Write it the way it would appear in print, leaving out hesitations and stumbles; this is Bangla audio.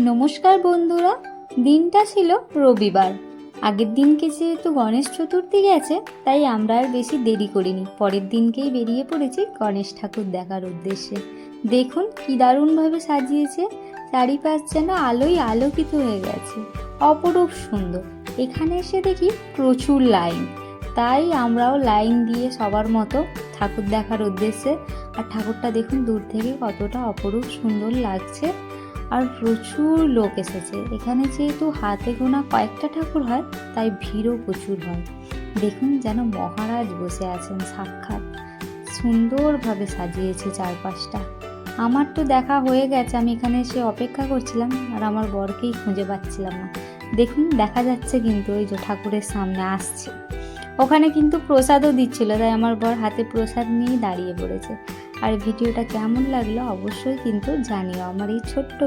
নমস্কার বন্ধুরা, দিনটা ছিল রবিবার। আগের দিনকে যেহেতু গণেশ চতুর্থী গেছে, তাই আমরা আর বেশি দেরি করিনি, পরের দিনকেই বেরিয়ে পড়েছি গণেশ ঠাকুর দেখার উদ্দেশ্যে। দেখুন কি দারুণভাবে সাজিয়েছে, চারিপাশ যেন আলোয় আলোকিত হয়ে গেছে, অপরূপ সুন্দর। এখানে এসে দেখি প্রচুর লাইন, তাই আমরাও লাইন দিয়ে সবার মতো ঠাকুর দেখার উদ্দেশ্যে। আর ঠাকুরটা দেখুন দূর থেকে কতটা অপরূপ সুন্দর লাগছে। আর প্রচুর লোক এসেছে এখানে, যেহেতু হাতে গোনা কয়েকটা ঠাকুর হয় তাই ভিড়ও প্রচুর হয়। দেখুন যেন মহারাজ বসে আছেন সাক্ষাৎ, সুন্দরভাবে সাজিয়েছে চারপাশটা। আমার তো দেখা হয়ে গেছে, আমি এখানে এসে অপেক্ষা করছিলাম আর আমার বরকেই খুঁজে পাচ্ছিলাম না। দেখুন দেখা যাচ্ছে কিন্তু ওই যে ঠাকুরের সামনে আসছে, ওখানে কিন্তু প্রসাদও দিচ্ছিল, তাই আমার বর হাতে প্রসাদ নিয়েই দাঁড়িয়ে পড়েছে। আর ভিডিওটা কেমন লাগলো অবশ্যই কিন্তু জানিও। আমার এই ছোট্ট